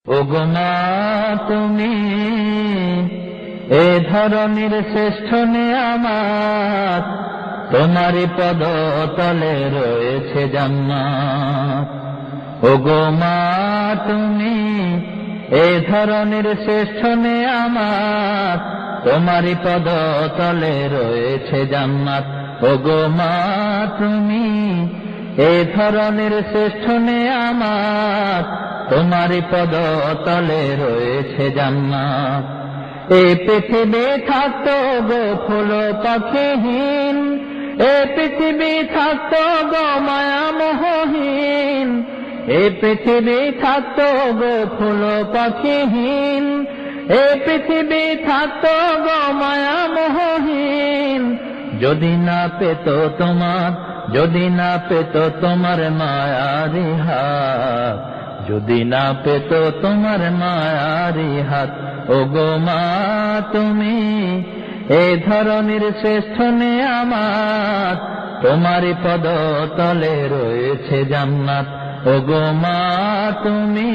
ওগো মা তুমি এ ধরনের শ্রেষ্ঠ নেয়ামত, তোমারই পদতলে রয়েছে জান্নাত। ওগো মা তুমি এ ধরনের শ্রেষ্ঠ নেয়ামত, তোমারই পদতলে রয়েছে জান্নাত। ওগো মা তুমি এ ধরনের শ্রেষ্ঠ নেয়ামত, তোমারই পদতলে রয়েছে জান্নাত। এই পৃথিবী থাকতো গো ফুল পাখিহীন, এ পৃথিবী থাকতো গো মায়া মোহহীন, এ পৃথিবী থাকতো গো ফুল পাখিহীন, এ পৃথিবী থাকতো গো মায়া মোহহীন। যদি না পেত তোমার, যদি না পেত তোমার মায়ারি হাত, যদি না পেত তোমার মায়ারি হাত। ওগো মা তুমি এ ধরনের শ্রেষ্ঠ নেয়ামত, তোমারই পদতলে রয়েছে জান্নাত। ওগো মা তুমি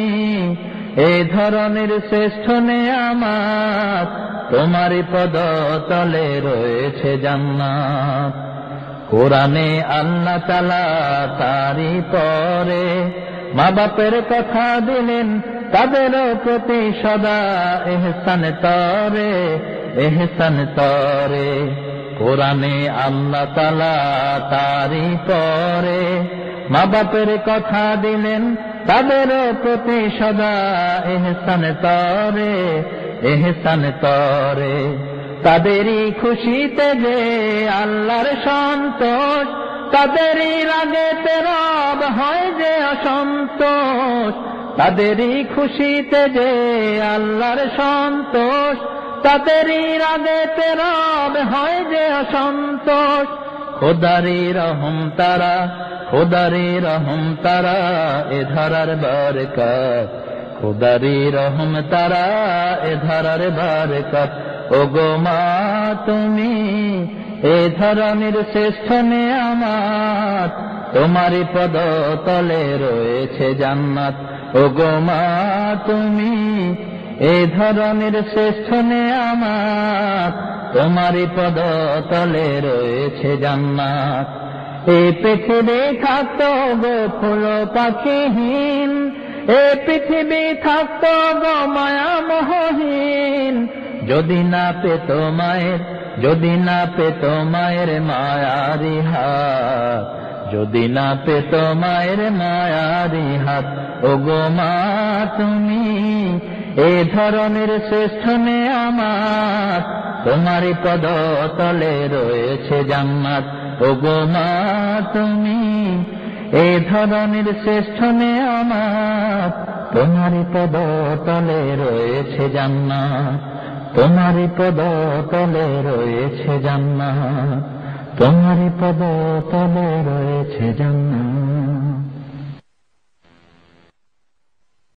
এ ধরনের শ্রেষ্ঠ নেয়ামত, তোমারই পদতলে রয়েছে জান্নাত। কোরআনে আল্লাহ তাআলা তারই পরে মা বাপের কথা দিলেন, তাদের প্রতি সদা এহসান তরে, এহসান তরে। কোরআনে আল্লাহ তাআলা তারই পরে মা বাপের কথা দিলেন, তাদের প্রতি সদা এহসান তরে, এহসান তরে। তাদেরই খুশিতে যে আল্লাহর সন্তোষ, তাদেরই রাগেতে রব হয় যে অসন্তোষ। তাদেরই খুশিতে যে আল্লাহর সন্তোষ, তাদেরই রাগেতে রব হয় যে অসন্তোষ। খোদারি রহম তারা, খোদারি রহম তারা এ ধরার বরকত, খোদারি রহম তারা এ ধরার বরকত। ওগো মা তুমি এ ধরনের শ্রেষ্ঠ নেয়ামত, তোমারই পদতলে রয়েছে জান্নাত। ওগো মা তুমি এ ধরনের শ্রেষ্ঠ নেয়ামত, তোমারই পদতলে রয়েছে জান্নাত। এই পৃথিবী থাকতো গো ফুল পাখিহীন, এ পৃথিবী থাকতো গো মায়া মোহহীন। যদি না পেত মায়ের, যদি না পেত মায়ের মায়ারি হাত, যদি না পেত মায়ের মায়ারি হাত। ওগো মা তুমি এ ধরনের শ্রেষ্ঠ নেয়ামত, তোমারই পদতলে রয়েছে জান্নাত। ওগো মা তুমি এ ধরনের শ্রেষ্ঠ নেয়ামত, তোমারই পদতলে রয়েছে জান্নাত, তোমারই পদতলে রয়েছে জান্নাত, তোমারই পদতলে রয়েছে জান্নাত।